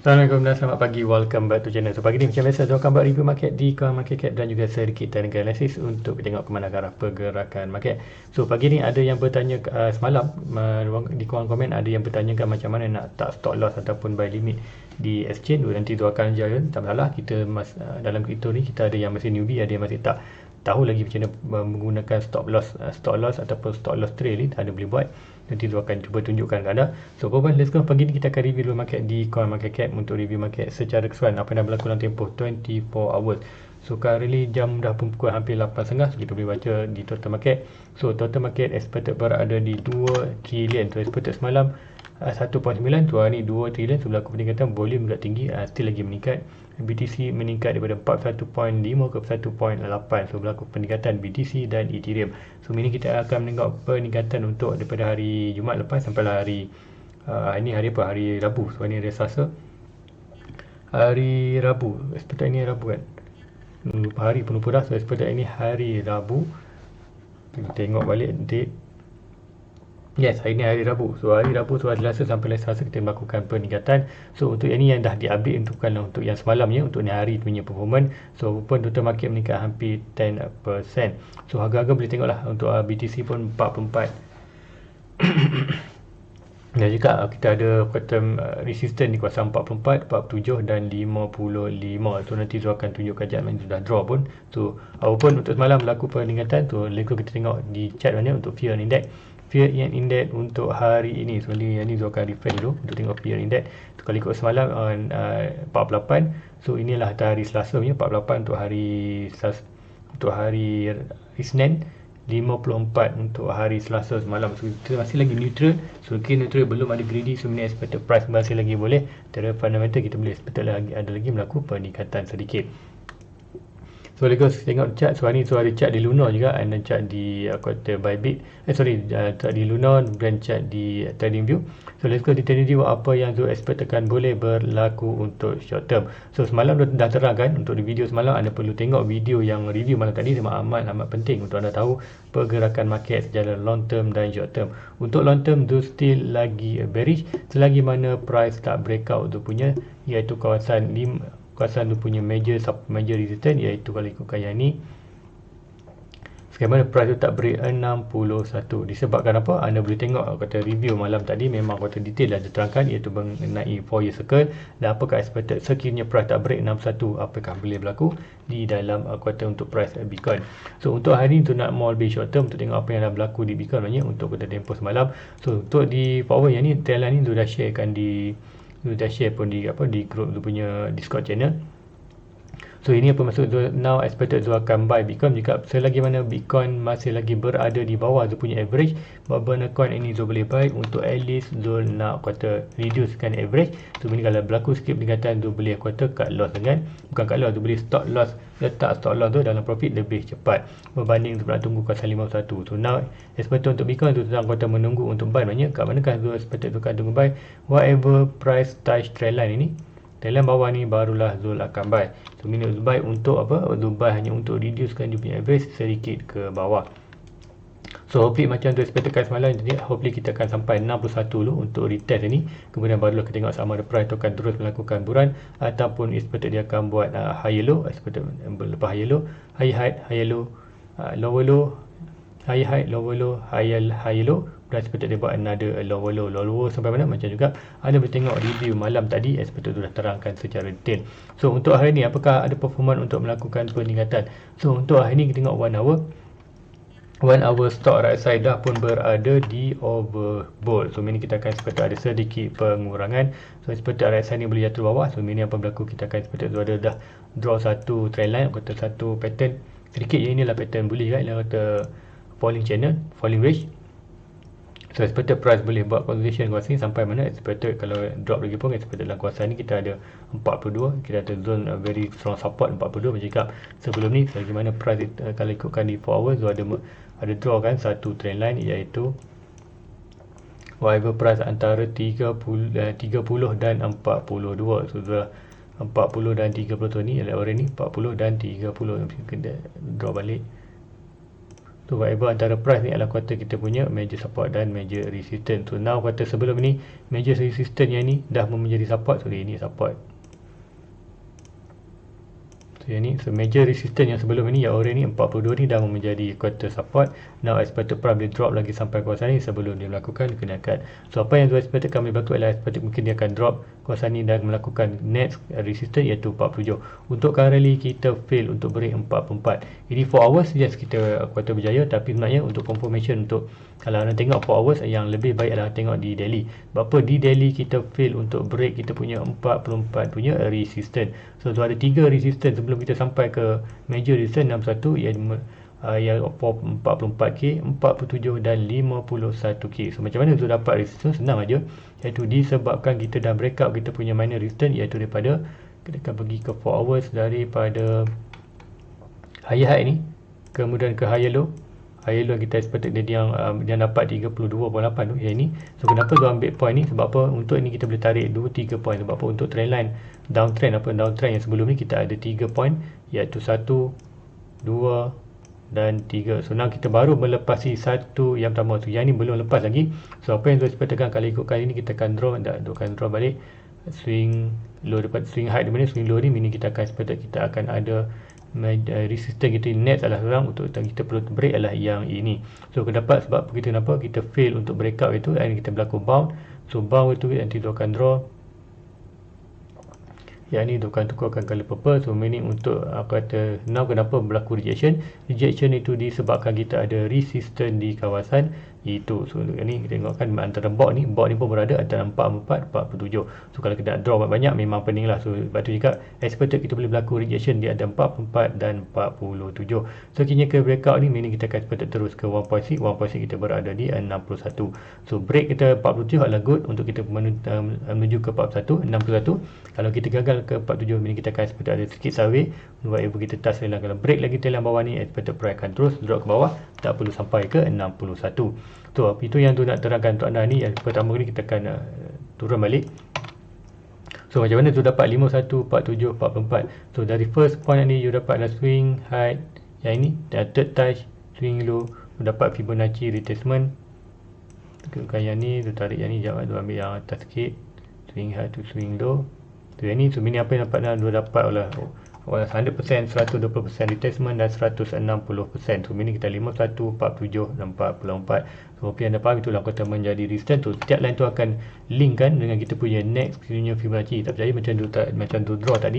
Assalamualaikum dan selamat pagi. Welcome back to channel. So pagi ni macam biasa saya akan buat review market di coin market cap dan juga sedikit technical analysis untuk tengok ke mana arah pergerakan market. So pagi ni ada yang bertanya semalam di kolom komen ada yang bertanyakan macam mana nak tak stop loss ataupun buy limit di exchange. Nanti tu akan jalan, tak masalah. Kita dalam kripto ni kita ada yang masih newbie, ada yang masih tak tahu lagi macam mana menggunakan stop loss ataupun stop loss trail ni, ada boleh buat. Nanti tu akan cuba tunjukkan kat anda. So korban, let's go. Pagi ni kita akan review market di coin market cap untuk review market secara keseluruhan apa yang dah berlaku dalam tempoh 24 hours. So currently jam dah pukul hampir 8.30, so kita boleh baca di total market. So total market expected berada di 2 trilion. So expected semalam 1.9, tu hari ni 2 trilion. So berlaku peningkatan, volume juga tinggi, still lagi meningkat. BTC meningkat daripada 41.5 ke 1.8. So berlaku peningkatan BTC dan Ethereum. So ini kita akan menengok peningkatan untuk daripada hari Jumaat lepas sampai hari ini hari apa? Hari Rabu. So ini hari Selasa. Hari Rabu. Expected ini Rabu kan? Lupa hari pun lupa dah. So expected ini hari Rabu. Kita tengok balik date. Yes, hari ni hari Rabu. So hari Rabu, so hari Selasa sampai hari Selasa kita melakukan peningkatan. So untuk yang ni yang dah di-update bukanlah untuk yang semalam ya, untuk ni hari punya performance. So pun total market meningkat hampir 10%. So harga-harga boleh tengoklah untuk BTC pun 44. Dan juga kita ada bottom resistance di kawasan 44, 47 dan 55. So nanti tu akan tunjukkan jam yang sudah draw pun. So apapun untuk semalam berlaku peningkatan. So let's go kita tengok di chart mana untuk fear index. Fear index untuk hari ini. So yang ni akan refresh dulu untuk tengok fear index. Tu kalau ikut semalam 48. So inilah hari Selasa punya 48 untuk hari Isnin, 54 untuk hari Selasa semalam. So kita masih lagi neutral. So neutral belum ada greedy. So ini expected price masih lagi boleh. Dari fundamental kita boleh expected lagi ada lagi berlaku peningkatan sedikit. So let's tengok chart. So hari ni ada chart di Luna juga, ada chart di quarter Bybit. Chart di Luna dan chart di TradingView. So let's go di TradingView apa yang Zul expectkan boleh berlaku untuk short term. So semalam dah terangkan untuk di video semalam, anda perlu tengok video yang review malam tadi, amat penting untuk anda tahu pergerakan market secara long term dan short term. Untuk long term Zul still lagi bearish selagi mana price tak breakout tu punya, iaitu kawasan tu punya major resistance, iaitu kalau ikutkan yang ni sekarang price tu tak break 61. Disebabkan apa? Anda boleh tengok kata review malam tadi, memang kata detail dah diterangkan, iaitu mengenai 4 year circle dan apakah expected sekiranya price tak break 61, apakah boleh berlaku di dalam kuartal untuk price Bitcoin. So untuk hari ni tu nak more lebih short term untuk tengok apa yang dah berlaku di Bitcoin banyak untuk kata tempoh semalam. So untuk di forward yang ni, trend line ni tu dah sharekan dah share pun di grup tu punya Discord channel. So ini apa maksud Zul now expected Zul akan buy Bitcoin jika selagi mana Bitcoin masih lagi berada di bawah Zul punya average. Beberapa coin ini Zul boleh buy untuk at least Zul nak kata reducekan average. So ini kalau berlaku sikit peningkatan Zul boleh kata cut loss dengan bukan cut loss, Zul boleh stop loss, letak stop loss tu dalam profit lebih cepat berbanding Zul nak tunggu kawasan 51. So now expected untuk Bitcoin tu tentang kata menunggu untuk buy banyak. Kat manakah Zul expected Zul akan tunggu buy whatever price touch trend line ini. Dalam bawah ni barulah Zul akan buy. So minus buy untuk apa? Zul buy hanya untuk reducekan dia punya average sedikit ke bawah. So hopefully macam tu expectkan semalam, jadi hopefully kita akan sampai 61 dulu untuk retest ni. Kemudian barulah kita tengok sama ada price tu akan terus melakukan buruan ataupun expected dia akan buat higher low, expected lepas higher low, high high, higher low, lower low, high high, lower low, higher low. Dan expected dia buat another lower low sampai mana macam juga anda boleh tengok review malam tadi, expected tu dah terangkan secara detail. So untuk hari ni apakah ada performance untuk melakukan peningkatan. So untuk hari ni kita tengok 1 hour stock right side dah pun berada di overbought. So ini kita akan expected ada sedikit pengurangan. So expected right side ni boleh jatuh bawah. So ini apa berlaku, kita akan expected tu ada dah draw satu trend line, kata satu pattern sedikit je. Inilah pattern bullish kan, dia kata falling channel, falling wedge. So expected price boleh buat consolidation kawasan ni sampai mana, expected kalau drop lagi pun expected dalam kawasan ni kita ada 42, kita ada zone very strong support 42 macam cakap sebelum ni. Selagi mana price kalau ikutkan di 4 hours so ada draw kan satu trend line, iaitu whatever price antara 30 dan 42. So 40 dan 30 tu ni, orang ni 40 dan 30 kita draw balik. So whatever antara price ni adalah kuartal kita punya major support dan major resistance. So now kuartal sebelum ni major resistance yang ni dah menjadi support. So ini support. So yang ni, so major resistance yang sebelum ni yang orange ni 42 ni dah menjadi quarter support. Now expected price boleh drop lagi sampai kawasan ni sebelum dia melakukan kenaikan. So apa yang tu expected kami berlaku adalah expected mungkin dia akan drop kawasan ni dan melakukan next resistance iaitu 47. Untuk currently kita fail untuk break 44. Ini 4 hours yes kita quarter berjaya, tapi sebenarnya untuk confirmation untuk kalau anda tengok 4 hours yang lebih baik adalah tengok di daily. Sebab apa di daily kita fail untuk break kita punya 44 punya resistance. So tu ada 3 resistance sebelum kita sampai ke major resistance 61 yang 44k, 47 dan 51k. So macam mana untuk dapat resistance? Senang aja, iaitu disebabkan kita dah breakout kita punya minor resistance, iaitu daripada kita akan pergi ke 4 hours daripada higher high ni kemudian ke higher low. Higher low kita expected dia yang dapat 32.8 tu yang ini. So kenapa tu ambil point ni? Sebab apa? Untuk ini kita boleh tarik 2-3 point. Sebab apa? Untuk trendline downtrend downtrend yang sebelum ni kita ada 3 point, iaitu 1, 2 dan 3. So now kita baru melepasi satu yang pertama tu. Yang ni belum lepas lagi. So apa yang tu expectedkan kalau ikut kali ni kita akan draw balik swing low dapat swing high di mana swing low ni, meaning kita akan expected kita akan ada resistance kita next adalah sekarang untuk kita perlu break adalah yang ini. So dapat sebab kita kenapa kita fail untuk breakout itu dan kita berlaku bound. So bound itu nanti tu akan draw yang ni tu akan tukarkan color purple. So meaning untuk aku kata now kenapa berlaku rejection itu disebabkan kita ada resistance di kawasan itu. So ni kita tengokkan antara board ni pun berada antara 44 47. So kalau kita nak draw banyak memang pening lah. So sebab tu juga expected kita boleh berlaku rejection di ada 44 dan 47. So kini ke breakout ni meaning kita akan expected terus ke 1.6 kita berada di 61. So break kita 47 adalah good untuk kita menuju ke 61. Kalau kita gagal ke 47 meaning kita akan expected ada sikit sideways. Whatever kita touch lah, kalau break lagi tail bawah ni expected price akan terus drop ke bawah, tak perlu sampai ke 61. So itu yang tu nak terangkan untuk anda ni. Yang pertama ni kita akan turun balik. So macam mana tu dapat 51, 47, 44. So dari first point ni you dapat swing high yang ini, dan third touch swing low, you dapat Fibonacci retracement. Tekan yang ni, tu tarik yang ni, jangan tu ambil yang atas sikit, swing high to swing low. Tu yang ni, so ini apa yang dapat oleh 100%, 120% retracement dan 160%. So ini kita 51, 47 dan 44. So okay, anda faham itulah kata menjadi resistance tu. Setiap line tu akan link kan dengan kita punya next punya Fibonacci. Tak percaya macam tu draw tadi,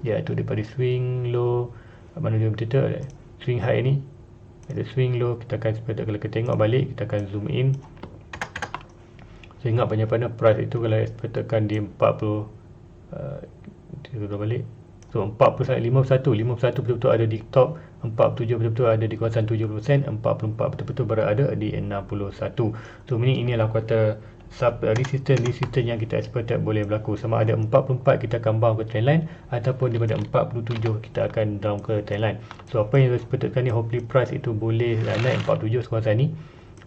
iaitu daripada swing low, mana dia betul swing high ni, ada swing low, kita akan kalau kita tengok balik kita akan zoom in. So ingat banyak-banyak price itu kalau expectedkan di 40 kita balik. So 51 betul-betul ada di top, 47 betul-betul ada di kawasan 70%, 44 betul-betul berada di 61. So ini adalah kuartal resistance yang kita expected boleh berlaku. Sama ada 44 kita akan bound ke trendline ataupun daripada 47 kita akan down ke trendline. So apa yang kita expectedkan ni, hopefully price itu boleh naik 47 kawasan ni,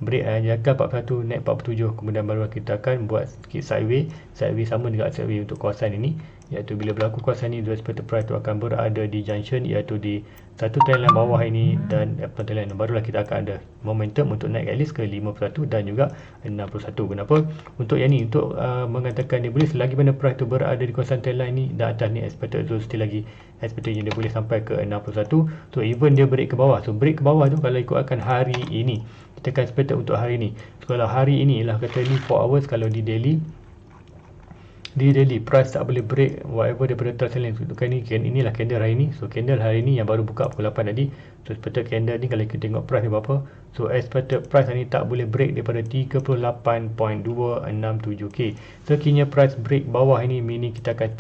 break jaga 41 naik 47, kemudian baru kita akan buat sikit sideways sama dengan sideways untuk kawasan ini, iaitu bila berlaku kawasan ini expected price itu akan berada di junction, iaitu di satu trendline bawah ini dan trendline barulah kita akan ada momentum untuk naik at least ke 51 dan juga 61. Kenapa? Untuk yang ni untuk mengatakan dia boleh selagi mana price itu berada di kawasan trendline ni dan atas ni expected tu still lagi expected dia boleh sampai ke 61. So even dia break ke bawah, so break ke bawah tu kalau ikut akan hari ini kita akan expected untuk hari ini. So kalau hari ini lah kata ni 4 hours, kalau di daily price tak boleh break whatever daripada trust line. So inilah candle hari ni. So candle hari ni yang baru buka pukul 8 tadi. So expected candle ni kalau kita tengok price ni berapa, so expected price hari ni tak boleh break daripada 38.267k. So kini price break bawah ini meaning kita akan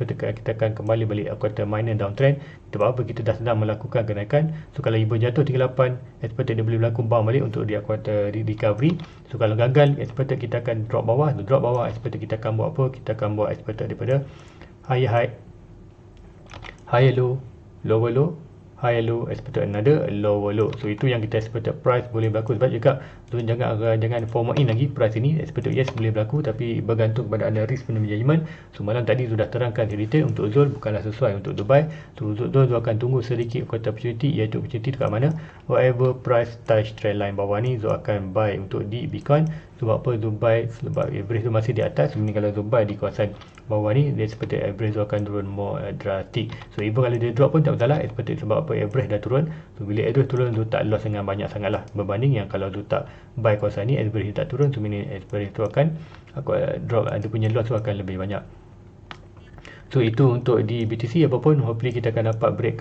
kembali balik kuartal minor downtrend. Sebab apa? Kita dah sedang melakukan kenaikan. So kalau ibu jatuh 38, expected dia boleh berlaku bound balik untuk dia kuartal recovery. So kalau gagal, expected kita akan drop bawah. So drop bawah, expected kita akan buat apa? Kita akan buat expected daripada higher high, higher low, lower low, high low, expected another lower low. So itu yang kita expected price boleh berlaku. Sebab juga jangan format in lagi price ini expected yes boleh berlaku, tapi bergantung kepada anda risk punya management. So malam tadi sudah terangkan di detail untuk Zul bukanlah sesuai untuk Dubai. So untuk Zul akan tunggu sedikit kata opportunity, iaitu opportunity dekat mana whatever price touch trend line bawah ni Zul akan buy untuk di Bitcoin. Sebab apa Dubai, sebab average tu masih di atas. Sebenarnya kalau Dubai di kawasan bawah ni dia seperti average tu akan turun more drastic. So even kalau dia drop pun tak masalah, seperti sebab apa average dah turun. So bila average turun tu tak loss dengan banyak sangat lah, berbanding yang kalau tu tak buy kawasan ni average tak turun, so meaning average tu akan drop, dia punya loss tu akan lebih banyak. So itu untuk di BTC. Apapun hopefully kita akan dapat break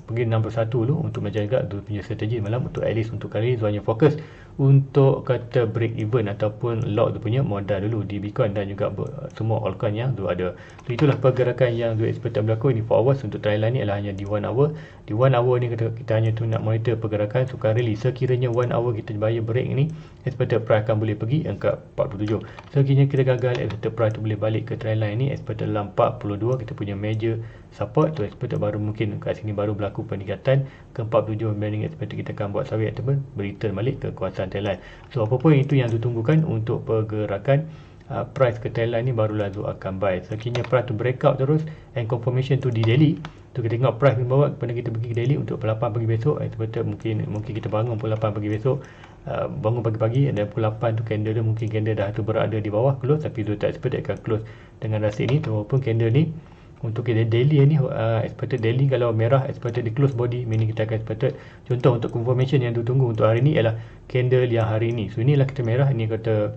pergi 61 dulu untuk menjaga tu punya strategi malam. Untuk at least untuk kali ni Zul hanya fokus untuk kata break even ataupun lock tu punya modal dulu di Bitcoin dan juga semua altcoin yang tu ada. So itulah pergerakan yang tu expect berlaku. Ini 4 hours. Untuk trial ni adalah hanya di 1 hour. Di 1 hour ni kita hanya tu nak monitor pergerakan. So currently sekiranya 1 hour kita bayar break ni, expected price akan boleh pergi angka 47. Sekiranya kita gagal, expected price tu boleh balik ke trend line ni, expected dalam 42 kita punya major support tu, expected baru mungkin kat sini baru berlaku peningkatan ke 47, meaning expected kita akan buat sawit ataupun return balik ke kawasan trend line. So apapun itu yang ditunggukan untuk pergerakan price ke trend line ni, barulah tu akan buy. Sekiranya price tu breakout terus and confirmation tu di daily tu, kita tengok price ni bawa kepada kita pergi ke daily untuk pukul 8 pagi besok, expected mungkin kita bangun pukul 8 pagi besok, bangun pagi-pagi dan pukul 8 tu candle dia mungkin candle dah tu berada di bawah close, tapi tu tak expected akan close dengan drastic ni. Walaupun candle ni untuk kita daily ni expected daily kalau merah expected di close body, meaning kita akan expected contoh untuk confirmation yang ditunggu untuk hari ni ialah candle yang hari ni. So inilah kita merah, ini kata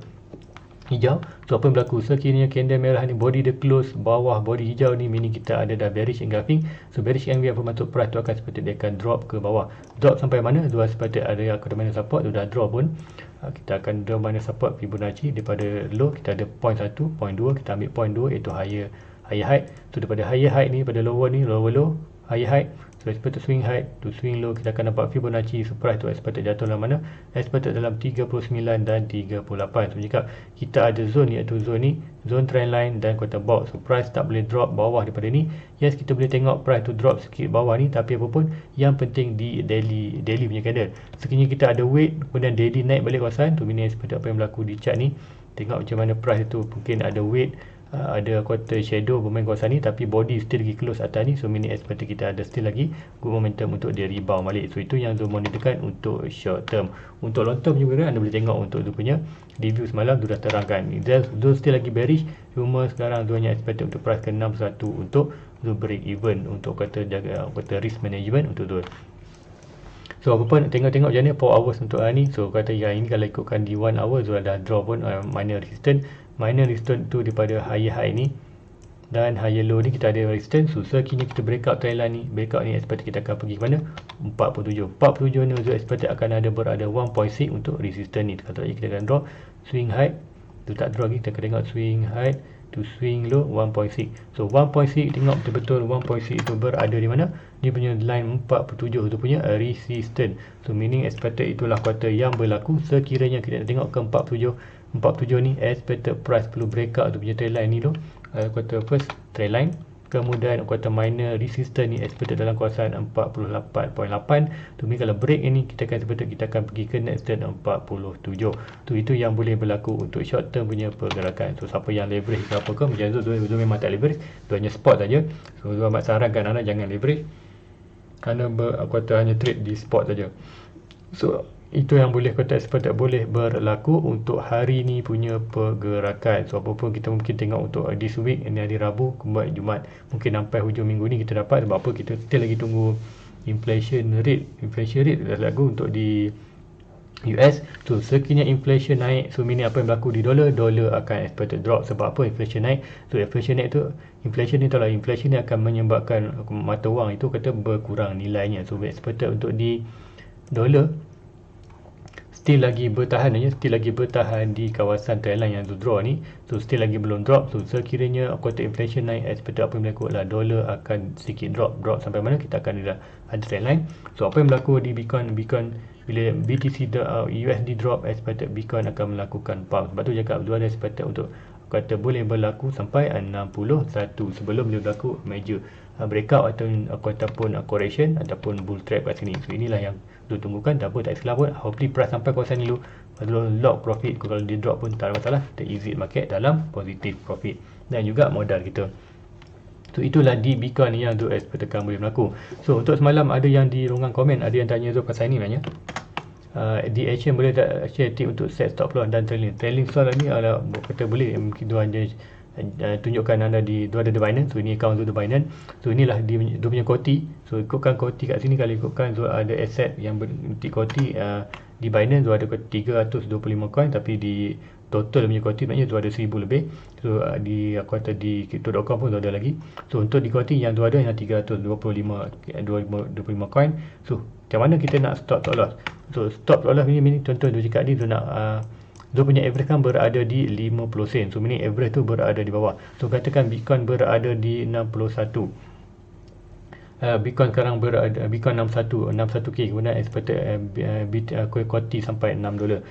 hijau. So apa yang berlaku sekiranya candle merah ni body dia close bawah body hijau ni, meaning kita ada dah bearish engulfing. So bearish engulfing apa maksud price tu akan seperti dia akan drop ke bawah. Drop sampai mana? Dua seperti ada yang ke mana support tu dah drop pun. Kita akan drop mana support Fibonacci daripada low kita ada point 1, point 2, kita ambil point 2 iaitu higher height. So daripada higher height ni pada lower ni, lower low, higher height. So expected swing high to swing low, kita akan dapat Fibonacci. So price tu expected jatuh dalam mana? Expected dalam 39 dan 38. So jika kita ada zone iaitu zone ni, zone trend line dan quarter box. So price tak boleh drop bawah daripada ni. Yes, kita boleh tengok price tu drop sikit bawah ni, tapi apapun yang penting di daily punya candle. Sekiranya kita ada weight kemudian daily naik balik kawasan tu, ini seperti apa yang berlaku di chart ni. Tengok macam mana price tu mungkin ada weight, ada quarter shadow bermain kawasan ni, tapi body still lagi close atas ni. So mini seperti kita ada still lagi good momentum untuk dia rebound balik. So itu yang Zul monitorkan untuk short term. Untuk long term juga anda boleh tengok untuk Zul punya review semalam tu dah terangkan. Zul still lagi bearish, cuma sekarang Zul hanya expected untuk price ke 61 untuk Zul break even untuk kata jaga kata risk management untuk Zul. So apa pun tengok-tengok macam ni 4 hours untuk hari ni. So kata yang ini kalau ikutkan di 1 hour Zul dah draw pun minor resistance tu daripada higher high ni dan higher low ni kita ada resistance. So sekiranya kita breakout trend line ni, breakout ni expect kita akan pergi ke mana? 47 ni Zul expect akan ada berada 1.6 untuk resistance ni. Kata lagi kita akan draw swing high tu, tak draw lagi, kita akan tengok swing high to swing low 1.6. So 1.6 tengok betul-betul 1.6 itu berada di mana? Dia punya line 47 tu punya resistance. So meaning expected itulah kuartal yang berlaku. Sekiranya kita tengok ke 47 ni expected price perlu breakout tu punya trend line ni tu, kuartal first trend line. Kemudian kuartal minor resistance ni expected dalam kawasan 48.8 tu. Kalau break ini kita akan seperti kita akan pergi ke next stand 47 tu. Itu yang boleh berlaku untuk short term punya pergerakan. So siapa yang leverage ke apa ke, macam tu memang tak leverage, tu hanya spot saja. So Zul amat sarankan anda jangan leverage kerana kuartal hanya trade di spot saja. So itu yang boleh kata seperti boleh berlaku untuk hari ni punya pergerakan. So apa-apa kita mungkin tengok untuk this week, ini hari Rabu, kemudian Jumaat, mungkin sampai hujung minggu ni kita dapat. Sebab apa? Kita still lagi tunggu inflation rate dah lagu untuk di US. So sekiranya inflation naik, so meaning apa yang berlaku di dolar akan expected drop. Sebab apa? Inflation naik. So inflation naik tu, inflation ni tahu lah, inflation ni akan menyebabkan mata wang itu kata berkurang nilainya. So expected untuk di dolar still lagi bertahan di kawasan trendline yang tu draw ni. So still lagi belum drop. So sekiranya kuartal inflation naik, expected apa yang berlaku adalah dolar akan sedikit drop sampai mana kita akan ada trendline. So apa yang berlaku di Bitcoin bila BTC USD drop, expected Bitcoin akan melakukan pump. Sebab tu cakap dua ada expected untuk kata boleh berlaku sampai 61 sebelum dia berlaku major breakout ataupun correction ataupun bull trap kat sini. So inilah yang ditunggukan. Tak apa, tak salah pun, hopefully price sampai kawasan ni dulu, lalu lock profit. Kalau dia drop pun tak ada masalah, kita exit market dalam positive profit dan juga modal kita. So itulah di Bitcoin yang untuk expert tekan boleh berlaku. So untuk semalam ada yang di ruangan komen, ada yang tanya Zul pasal ni banyak. Di action boleh tak share tip untuk set stop loss dan trailing stop ni adalah kata boleh, mungkin tuan je tunjukkan anda di dua ada the Binance. So ini account Zul the Binance. So inilah dia punya koti. So ikutkan koti kat sini, kalau ikutkan Zul ada asset yang berbentuk koti di Binance Zul ada 325 coin, tapi di total punya koti maknanya Zul ada 1000 lebih. So di aku kata di crypto.com pun Zul ada lagi. So untuk di koti yang Zul ada yang 325 coin. So macam mana kita nak stop loss? So stop loss ni contoh Zul cakap ni, Zul nak Zul punya average kan berada di 50 sen. So meaning average tu berada di bawah. So katakan Bitcoin berada di 61. Bitcoin sekarang berada, Bitcoin 61k, kemudian expected koti sampai $6,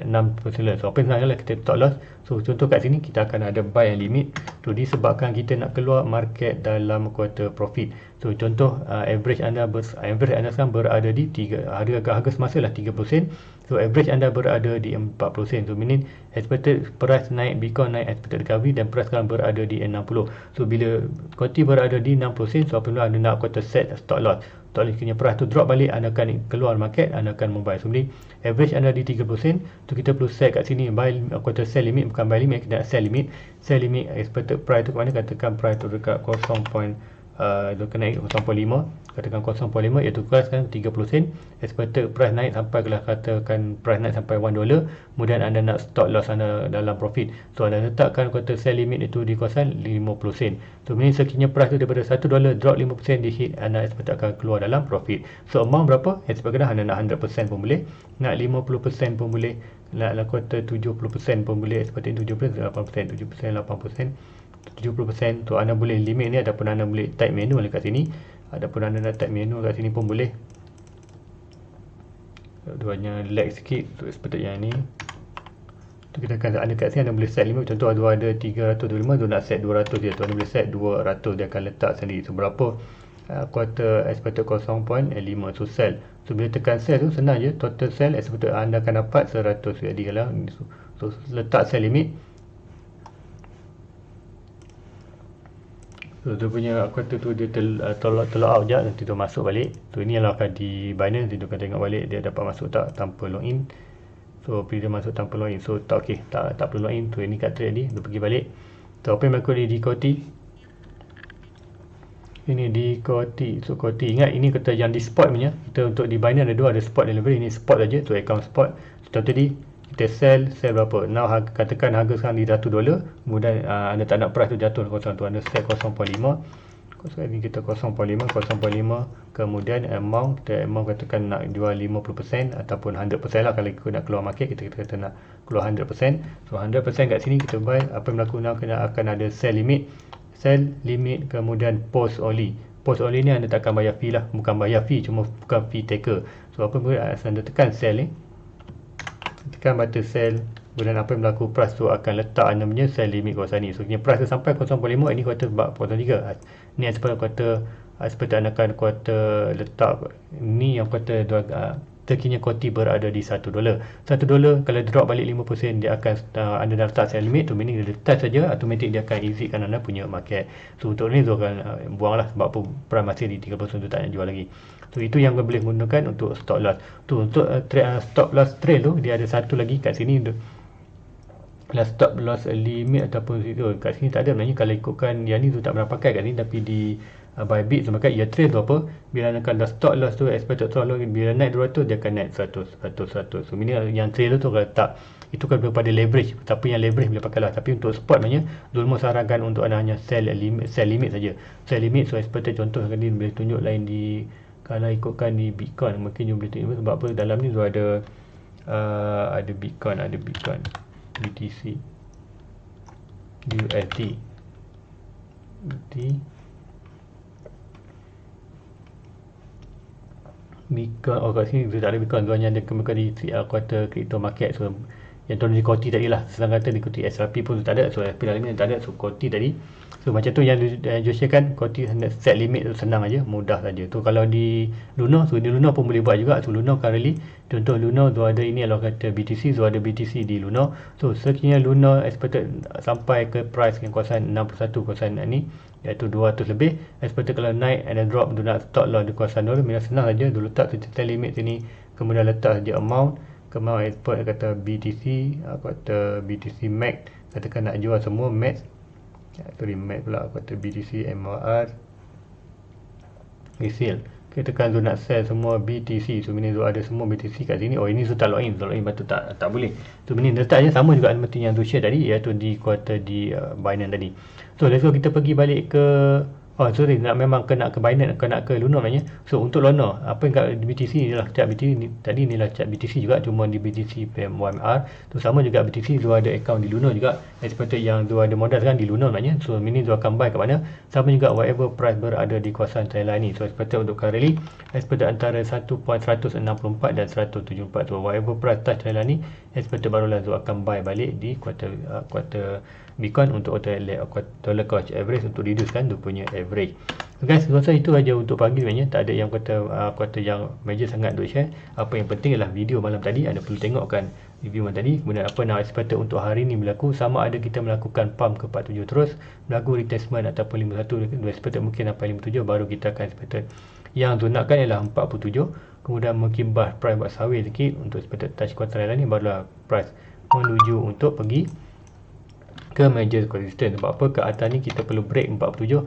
6%. So apa yang sebenarnya kita stop loss. So contoh kat sini kita akan ada buy and limit. So disebabkan kita nak keluar market dalam quarter profit. So contoh average anda sekarang berada di harga semasa lah 30%. So average anda berada di 40%. So meaning expected price naik, Bitcoin naik, expected recovery, dan price sekarang berada di 60. So bila koti berada di 60%, so apabila anda nak quarter set stop loss, stop loss punya price tu drop balik, anda akan keluar market, anda akan membuy. So meaning average anda di 30%. So kita perlu set kat sini buy quarter sell limit, bukan buy limit, kita nak sell limit. Sell limit expected price tu ke mana? Katakan price tu dekat 0. Dia kena naik 0.5, katakan 0.5, iaitu price kan 30 sen. Expected price naik sampai, kalau katakan price naik sampai $1, kemudian anda nak stop loss anda dalam profit. So anda letakkan quarter sell limit itu di kawasan 50 sen. So ini sekiranya price tu daripada $1 drop 50% di hit, anda expected akan keluar dalam profit. So amount berapa? Expected anda nak 100% pun boleh, nak 50% pun boleh, nak quarter 70% pun boleh, expected 70%, 8%, 7%, 8%, 70%. So anda boleh limit ni, ataupun anda boleh type manual dekat sini, ataupun anda nak type manual kat sini pun boleh. Duanya lag sikit. So seperti yang ni, so, kita akan ada kat sini, anda boleh set limit. Contoh ada 325, tu nak set 200 je. Tu anda boleh set 200, dia akan letak sendiri. So berapa quarter expected 0.5. So sell. So bila tekan sell tu senang je, total sell expected anda akan dapat 100 USD. Kalau so letak sell limit. So dia punya quarter tu dia tolak out je, nanti tu masuk balik. So ini adalah akan di Binance, dia akan tengok balik dia dapat masuk tak tanpa login. So bila dia masuk tanpa login, so tak okey, tak perlu login. So ini kat trade ni, dia pergi balik. So apa yang berlaku di koti? Ini di koti. So koti, ingat ini kata yang di spot punya. Kita untuk di Binance ada dua, ada spot dan delivery. Ini spot saja, so account spot. So tadi kita sell berapa? Now katakan harga sekarang di $100, kemudian anda tak nak price tu jatuh kosong tu, anda set 0.5. So ini kita 0.5, kemudian amount, kita katakan nak jual 50% ataupun 100% lah. Kalau kita nak keluar market, kita kata nak keluar 100%. So 100% kat sini kita buy. Apa yang berlaku, akan ada sell limit, kemudian post only. Post only ni anda tak akan bayar fee lah, bukan bayar fee, cuma bukan fee taker. So apa pun anda tekan sell ni, tekan button sell, kemudian apa yang berlaku, price tu akan letak anda punya sell limit kawasan ni. So price tu sampai 0.5, ini kuarter 0.3. Ni sebab kuarter expected anda akan kuarter letak ni yang kuarter terkini koti berada di $1. $1 kalau drop balik 50%, dia akan anda dah letak sell limit tu, meaning dia letak saja automatic dia akan exitkan anda punya market. So untuk ni tu akan buang lah, sebab apa price masih di 30%, tu tak nak jual lagi. So itu yang boleh gunakan untuk stop loss tu. Untuk stop loss trail tu, dia ada satu lagi kat sini, stop loss limit ataupun itu kat sini tak ada. Sebenarnya kalau ikutkan yang ni tu tak pernah pakai kat sini, tapi di Bybit tu maka ia trail tu apa, bila anda akan dah stop loss tu, expected stop loss, bila naik 200 dia akan naik 100. So ini yang trail tu kalau tak, itu kan daripada leverage, tapi yang leverage boleh pakai lah. Tapi untuk spot maknanya Zulmo sarankan untuk anda hanya sell limit saja. Sell limit, so expected contoh kali ni boleh tunjuk lain di, kalau ikutkan di Bitcoin mungkin you boleh tunjuk, sebab apa dalam ni tu ada Bitcoin, BTC, USD, Bitcoin. Kat sini tak ada Bitcoin, tuanya ada kemungkinan di quarter crypto market. So yang turun di Koti tadi lah. Senang kata diikuti SLP pun tak ada, so SLP limit tak ada, so Koti tadi. So macam tu yang Joshua kan, Koti set limit tu senang aja, mudah saja. Tu kalau di Luno, so di Luno pun boleh buat juga. So Luno currently, contoh Luno tu ada ini kalau kata BTC, so ada BTC di Luno. So sekiranya Luno expected sampai ke price yang kawasan 61, kawasan ni iaitu 200 lebih, expected kalau naik and then drop, tu nak stop loss di kawasan tu, memang senang saja. Dulu letak set limit sini, kemudian letak saja amount, kemudian expert kata BTC, kata BTC Max, katakan nak jual semua Max, sorry Max pula, kata BTC MRR resale, kita tekan tu nak sell semua BTC, so ini tu ada semua BTC kat sini. Oh ini tu tak login betul tak boleh. So ini letak je sama juga seperti yang tu share tadi, iaitu di kuartal di Binance tadi. So let's go kita pergi balik ke memang kena ke Binance, kena ke Luno maknanya. So untuk Luno, apa yang kat BTC ni lah cat BTC ni, tadi ni lah cat BTC juga, cuma di BTC PMYMR tu sama juga BTC, tu ada account di Luno juga, expected yang tu ada modal kan di Luno maknanya. So mini tu akan buy kat mana, sama juga whatever price berada di kawasan Thailand ni. So expected untuk currently expected antara 1.164 dan 174, so whatever price touch Thailand ni expected barulah tu akan buy balik di kuartal Bitcoin untuk dollar cost average, untuk reduce kan dia punya average. So guys, rasa itu aja untuk pagi sebenarnya, tak ada yang kata yang major sangat untuk share. Apa yang penting ialah video malam tadi anda perlu tengokkan review malam tadi, kemudian apa yang expected untuk hari ni berlaku, sama ada kita melakukan pump ke 47 terus, berlaku retestment ataupun 51, expected mungkin sampai 57 baru kita akan expected. Yang tunakkan ialah 47, kemudian mungkin price buat sawir sikit untuk expected touch kuartal lain ni, barulah price menuju untuk pergi ke major resistance. Sebab apa, ke atas ni kita perlu break 47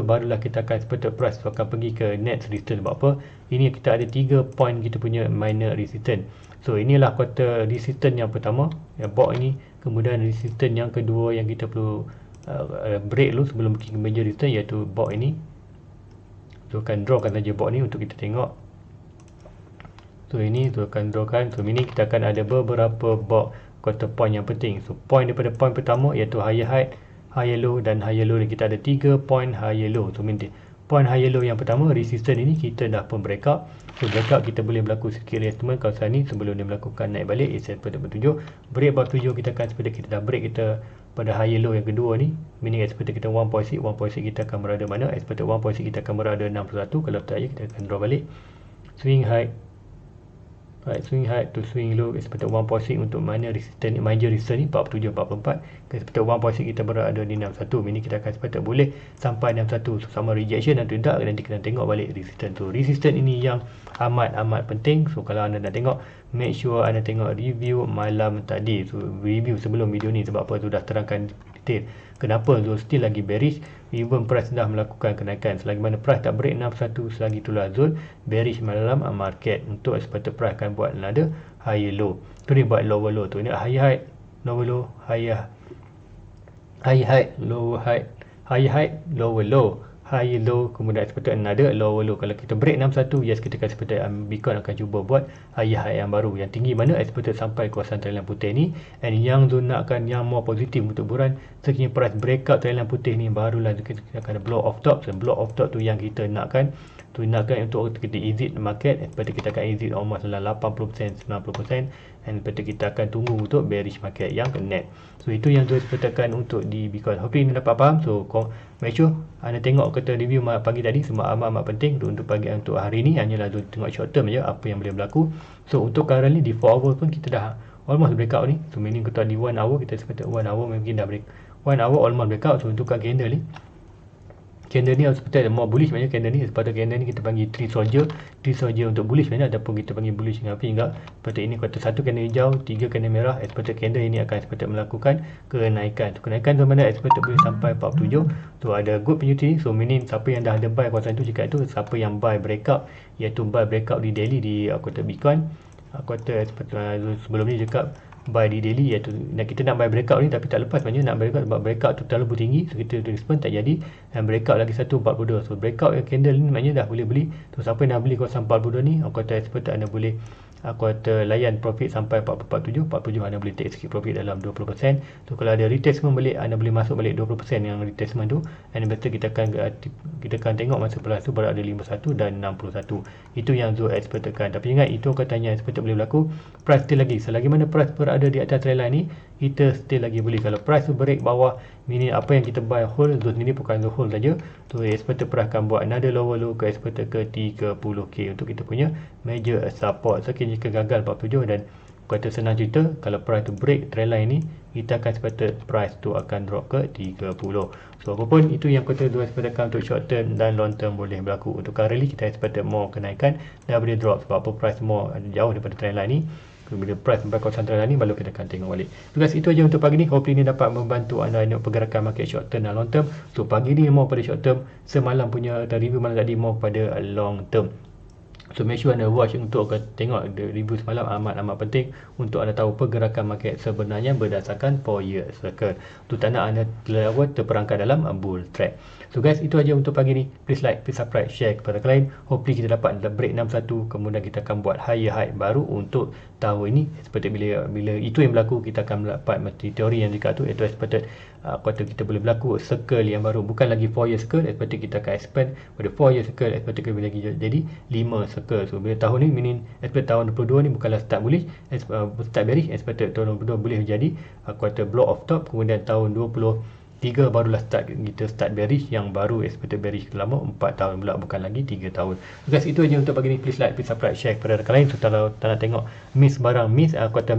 barulah kita akan expected price akan pergi ke next resistance. Sebab apa, ini kita ada 3 point kita punya minor resistance. So inilah kuartal resistance yang pertama, yang box ini, kemudian resistance yang kedua yang kita perlu break dulu sebelum pergi ke major resistance, iaitu box ini. So akan drawkan saja box ni untuk kita tengok. So ini tu akan drawkan. So ini kita akan ada beberapa box quarter point yang penting. So point daripada point pertama iaitu higher high, higher low dan higher low, dan kita ada 3 point higher low. So point higher low yang pertama, resistance ini kita dah pun breakout. So breakout kita boleh berlaku sikit retracement kawasan ni sebelum dia melakukan naik balik, seperti bertujuh break bawah 7, kita akan seperti kita dah break kita pada higher low yang kedua ni, meaning seperti kita 1.6 kita akan berada mana, seperti 1.6 kita akan berada 61. Kalau tak, kita akan draw balik swing high, swing high to swing low, seperti 1.6 untuk mana resistance, major resistance ni 47, 44, seperti 1.6 kita berada di 61, ini kita akan seperti boleh sampai 61. So, sama rejection atau tidak, nanti kita tengok balik resistance tu. Resistance ini yang amat penting. So kalau anda nak tengok, make sure anda tengok review malam tadi. So review sebelum video ni, sebab apa, tu dah terangkan detail kenapa Zul still lagi bearish even price dah melakukan kenaikan. Selagi mana price tak break 61, selagi itulah Zul bearish malam market. Untuk expected price akan buat ada higher low, tu dia buat lower low tu, ini higher high, lower low, higher high, lower high, higher high, lower low, higher low, kemudian expected another lower low. Kalau kita break 61, yes, kita akan expected Bitcoin akan cuba buat higher high yang baru, yang tinggi mana expected sampai kawasan triangle putih ni. And yang tu nakkan yang more positif untuk buruan, sekiranya price breakout triangle putih ni, barulah kita akan blow off top. So blow off top tu yang kita nakkan, untuk kita exit market, seperti kita akan exit almost dalam 80%, 90%, and seperti kita akan tunggu untuk bearish market yang net. So itu yang tu sepertikan untuk di Bitcoin. Hopefully anda dapat faham. So make sure anda tengok kata review pagi tadi, semua amat penting untuk pagi untuk hari ni. Hanyalah tengok short term je apa yang boleh berlaku. So untuk currently di 4 hour pun kita dah almost breakout ni. So meaning kita di 1 hour, kita seperti 1 hour mungkin dah break 1 hour almost breakout. So untuk candle ni, candle ni seperti ada more bullish sebenarnya. Candle ni seperti candle ni kita panggil tree soldier untuk bullish sebenarnya, ataupun kita panggil bullish dengan api juga. Seperti ini kuartal 1 candle hijau, 3 candle merah, seperti candle ini akan seperti melakukan kenaikan. So, kenaikan tu mana seperti boleh sampai 47. So ada good opportunity. So meaning siapa yang dah ada buy kawasan tu, jika itu siapa yang buy breakout, iaitu buy breakout di daily di kuartal Bitcoin, kuartal seperti sebelum ni cakap buy di daily, iaitu kita nak buy breakout ni tapi tak lepas sebenarnya nak breakout, sebab breakout tu terlalu tinggi, so kita respond tak jadi, dan breakout lagi 1.42. So breakout yang candle ni maknanya dah boleh beli. So siapa yang nak beli kawasan 42 ni, kuartal seperti anda boleh kuarter layan profit sampai 47 anda boleh take sikit profit dalam 20%. So kalau ada retracement balik, anda boleh masuk balik 20% yang retracement tu, and better kita akan tengok masa pelas tu berada 51 dan 61. Itu yang Zul expectkan. Tapi ingat, itu katanya expected boleh berlaku, price still lagi, selagi mana price berada di atas trendline ni, kita still lagi boleh. Kalau price tu break bawah, meaning apa yang kita buy hold, Zul sendiri bukan Zul hold saja, so expected price akan buat another lower low ke expected ke 30k untuk kita punya major support. So jika gagal 47, dan kata senang cerita, kalau price tu break trendline ni, kita akan expected price tu akan drop ke 30. So apapun itu yang kata dua expectkan untuk short term dan long term boleh berlaku. Untuk currently kita expected more kenaikan dan boleh drop, sebab apa, price more jauh daripada trendline ni. Bila price sampai kawasan trendline ni, baru kita akan tengok balik. So guys, itu aja untuk pagi ni. Hopefully ini dapat membantu anda tengok pergerakan market short term dan long term. So pagi ni more pada short term, semalam punya review malam tadi more pada long term. So make sure anda watch untuk tengok review semalam, amat penting untuk anda tahu pergerakan market sebenarnya berdasarkan 4 year cycle. Itu tanda anda terperangkap dalam bull trap. So guys, itu aja untuk pagi ni. Please like, please subscribe, share kepada kalian. Hopefully kita dapat break 61, kemudian kita akan buat higher high baru untuk tahun ini. Seperti bila itu yang berlaku, kita akan dapat teori yang dekat tu, iaitu expected kuartal kita boleh berlaku circle yang baru, bukan lagi 4 year circle, expected kita akan expand pada 4 year circle, expected kita boleh lagi jadi 5 circle. So bila tahun ni, meaning expected tahun 22 ni bukanlah start bullish, start bearish, expected tahun 22 boleh jadi kuartal block of top, kemudian tahun 23 barulah kita start bearish yang baru, expected bearish lama 4 tahun pula, bukan lagi 3 tahun. So guys, itu aja untuk pagi ni. Please like, please subscribe, share kepada rakan lain. So kalau tak nak tengok miss kuartal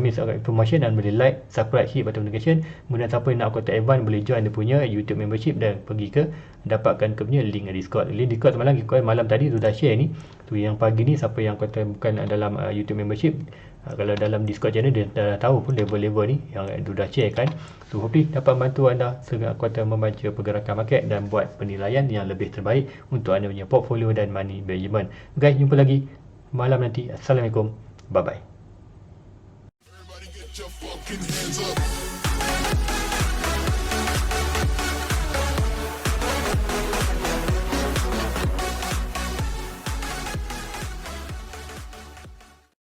miss information, dan boleh like, subscribe, hit button notification. Kemudian siapa yang nak kuartal advance boleh join dia punya YouTube membership dan pergi ke dapatkan ke punya link Discord. Link Discord malam tadi tu dah share ni. Tu yang pagi ni, siapa yang kuartal bukan dalam YouTube membership, kalau dalam Discord channel dia dah tahu pun level-level ni yang dah share kan. So hopefully dapat bantu anda segera kuartal membaca pergerakan market dan buat penilaian yang lebih terbaik untuk anda punya portfolio dan money management. Guys, jumpa lagi malam nanti. Assalamualaikum. Bye bye.